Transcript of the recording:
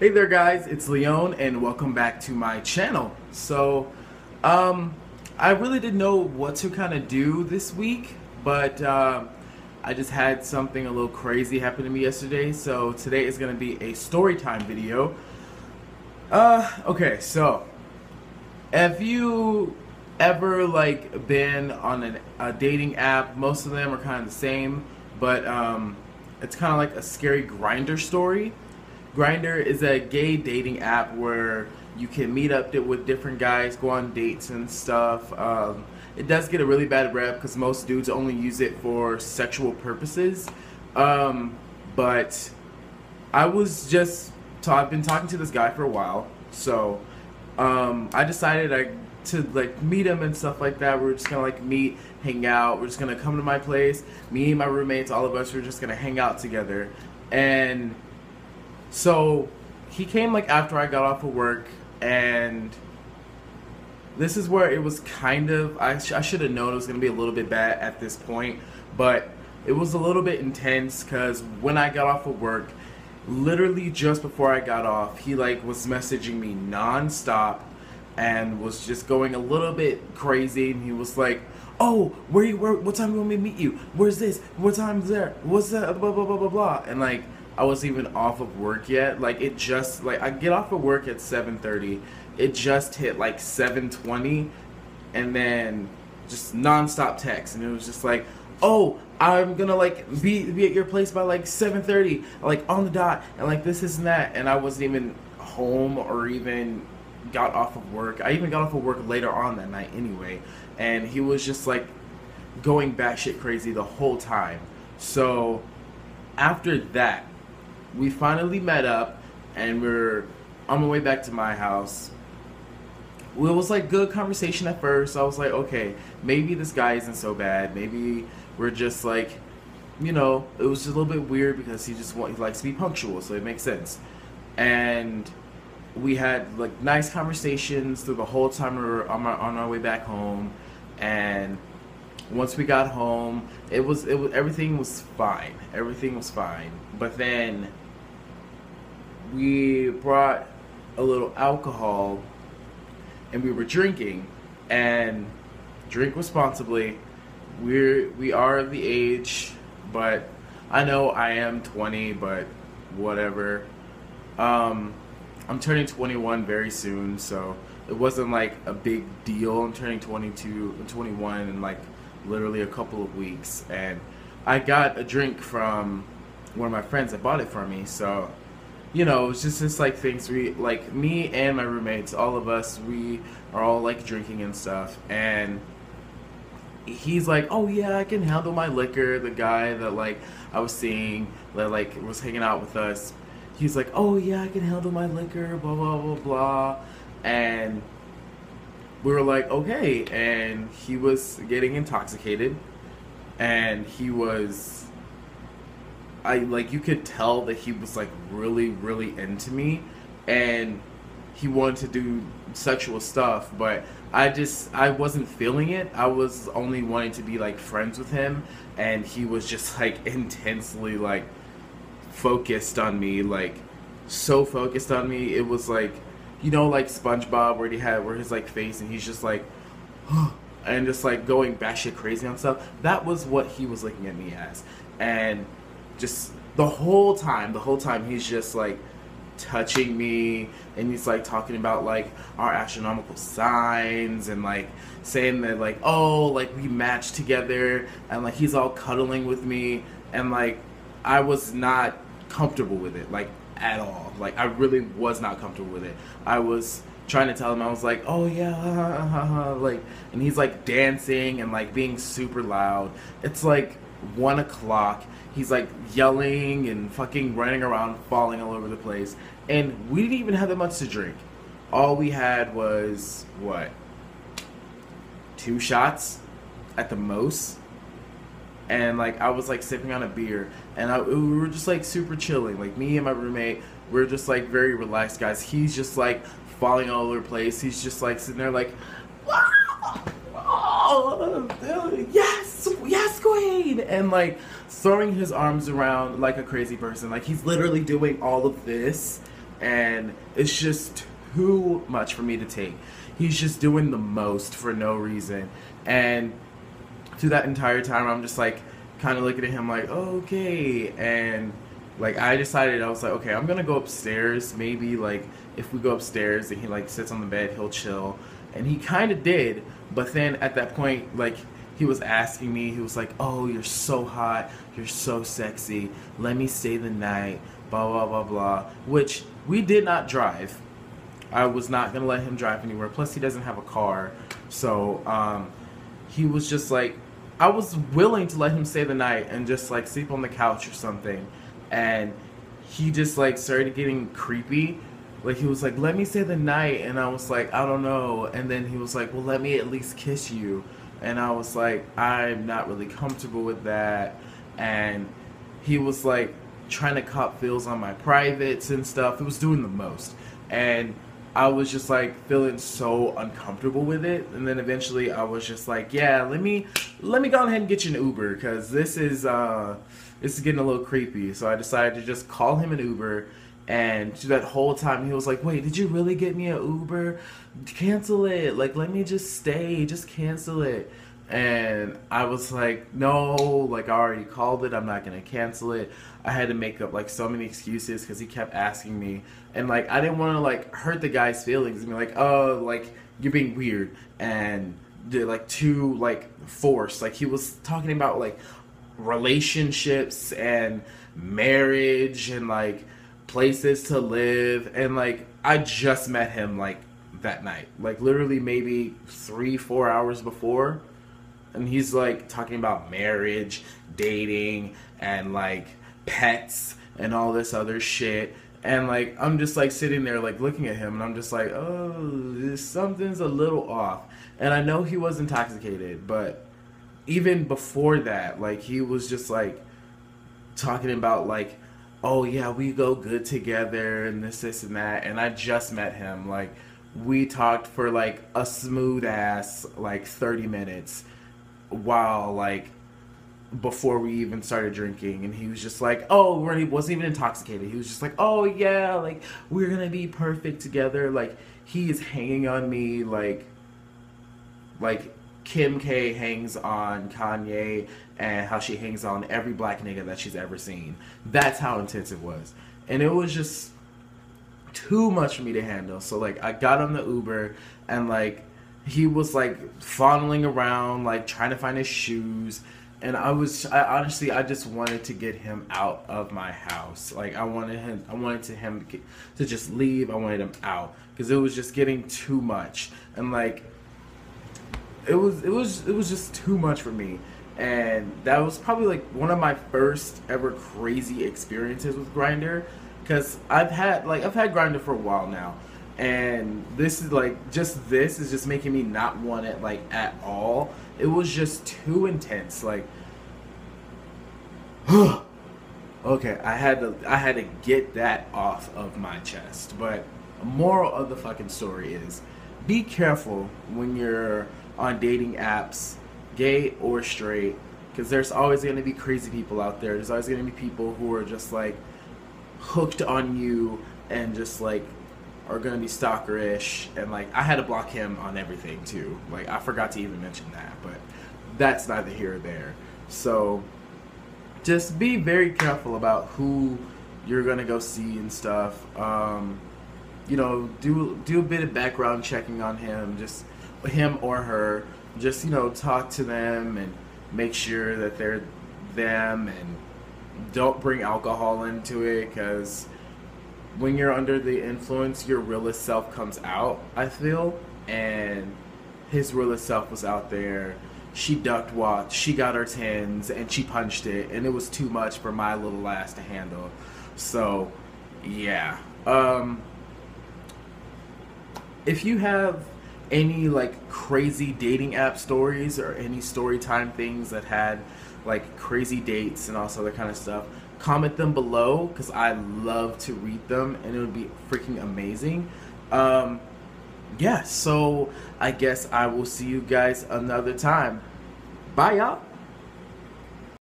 Hey there guys, it's Leon and welcome back to my channel. I really didn't know what to kind of do this week, but I just had something a little crazy happen to me yesterday, so today is going to be a story time video. Okay, so have you ever been on a dating app? Most of them are kind of the same, but it's kind of like a scary Grindr story. Grindr is a gay dating app where you can meet up with different guys, go on dates and stuff. It does get a really bad rep because most dudes only use it for sexual purposes. But I've been talking to this guy for a while, so I decided to meet him and stuff like that. We're just gonna meet, hang out. We're just gonna come to my place. Me and my roommates, all of us, we're just gonna hang out together. And so he came after I got off of work, and this is where it was kind of, I should have known it was going to be a little bit bad at this point, but it was a little bit intense because when I got off of work, literally just before I got off, he was messaging me non-stop and was just going a little bit crazy, and he was like, oh, what time do you want me to meet you? Where's this? What time's there? What's that? Blah, blah, blah, blah, blah. And I wasn't even off of work yet. It just, I get off of work at 7:30. It just hit 7:20, and then just non-stop text. And it was just oh, I'm gonna be at your place by 7:30, on the dot, and this and that. And I wasn't even home or even got off of work. I even got off of work later on that night anyway. And he was just going batshit crazy the whole time. So after that, we finally met up, and we're on my way back to my house. It was good conversation at first. I was like, okay, maybe this guy isn't so bad. Maybe we're just it was just a little bit weird because he likes to be punctual, so it makes sense. And we had nice conversations through the whole time we were on our way back home. And once we got home, everything was fine. Everything was fine. But then we brought a little alcohol, and we were drinking, and drink responsibly. We are of the age, but I know I am 20, but whatever. I'm turning 21 very soon, so it wasn't a big deal. I'm turning 21 in literally a couple of weeks, and I got a drink from one of my friends that bought it for me. So it's just things me and my roommates, all of us, we are all drinking and stuff. And he's oh yeah, I can handle my liquor. The guy that I was seeing that was hanging out with us, he's oh yeah, I can handle my liquor, blah blah blah blah. And we were okay. And he was getting intoxicated, and he was, you could tell that he was really, really into me, and he wanted to do sexual stuff, but I wasn't feeling it. I was only wanting to be friends with him, and he was just intensely focused on me, so focused on me. It was SpongeBob, where his face, and he's just and just going batshit crazy on stuff. That was what he was looking at me as. And just the whole time he's just touching me, and he's talking about our astronomical signs, and saying that oh, we match together, and he's all cuddling with me, and I was not comfortable with it at all. I really was not comfortable with it. I was trying to tell him, I was oh yeah, ha, ha, ha, and he's dancing and being super loud. It's 1 o'clock. He's yelling and fucking running around, falling all over the place. And we didn't even have that much to drink. All we had was, what, 2 shots at the most? And I was sipping on a beer, and we were just super chilling. Me and my roommate, we're just very relaxed guys. He's just falling all over the place. He's just sitting there oh, yes, yes, Queen, and throwing his arms around like a crazy person. He's literally doing all of this, and it's just too much for me to take. He's just doing the most for no reason, and through that entire time, I'm just like kind of looking at him like, okay, and like I decided, I was like, okay, I'm gonna go upstairs. Maybe like if we go upstairs and he like sits on the bed, he'll chill, and he kind of did. But then at that point, like he was asking me, he was like, oh, you're so hot, you're so sexy, let me stay the night, blah blah blah blah. Which we did not drive. I was not gonna let him drive anywhere. Plus, he doesn't have a car, so he was just like, I was willing to let him stay the night and just like sleep on the couch or something, and he just like started getting creepy. Like he was like, let me stay the night, and I was like, I don't know. And then he was like, well, let me at least kiss you, and I was like, I'm not really comfortable with that. And he was like trying to cop feels on my privates and stuff. It was doing the most, and I was just like feeling so uncomfortable with it. And then eventually I was just like, yeah, let me go ahead and get you an Uber, because this is getting a little creepy. So I decided to just call him an Uber, and through that whole time he was like, wait, did you really get me an Uber? Cancel it, like let me just stay, just cancel it. And I was like, no, like I already called it, I'm not gonna cancel it. I had to make up like so many excuses because he kept asking me, and like I didn't want to like hurt the guy's feelings and be like, oh, like you're being weird and like too like forced. Like he was talking about like relationships and marriage and like places to live, and like I just met him like that night, like literally maybe 3-4 hours before. And he's like talking about marriage, dating, and like pets and all this other shit. And like I'm just like sitting there like looking at him, and I'm just like, oh, something's a little off. And I know he was intoxicated, but even before that, like he was just like talking about like, oh yeah, we go good together and this and that. And I just met him. Like we talked for like a smooth ass like 30 minutes. While like before we even started drinking, and he was just like, oh, he wasn't even intoxicated, he was just like, oh yeah, like we're gonna be perfect together. Like he is hanging on me like Kim K hangs on Kanye, and how she hangs on every black nigga that she's ever seen. That's how intense it was, and it was just too much for me to handle. So like I got on the Uber, and like he was like fondling around, like trying to find his shoes, and I honestly just wanted to get him out of my house. Like I wanted him to just leave. I wanted him out because it was just getting too much, and like it was just too much for me. And that was probably like one of my first ever crazy experiences with Grindr, because I've had Grindr for a while now. And this is just making me not want it like at all. It was just too intense. Like, okay, I had to get that off of my chest. But the moral of the fucking story is, be careful when you're on dating apps, gay or straight, because there's always going to be crazy people out there. There's always going to be people who are just like hooked on you and just like are gonna be stalkerish. And like I had to block him on everything too. Like I forgot to even mention that, but that's neither here or there. So just be very careful about who you're gonna go see and stuff. You know, do a bit of background checking on him, just him or her. Just, you know, talk to them and make sure that they're them, and don't bring alcohol into it, because when you're under the influence, your realest self comes out, I feel. And his realest self was out there. She ducked walked, she got her tens, and she punched it, and it was too much for my little ass to handle. So yeah, if you have any like crazy dating app stories or any story time things that had like crazy dates and also that kind of stuff, comment them below, because I love to read them, and it would be freaking amazing. Yeah, so I guess I will see you guys another time. Bye, y'all.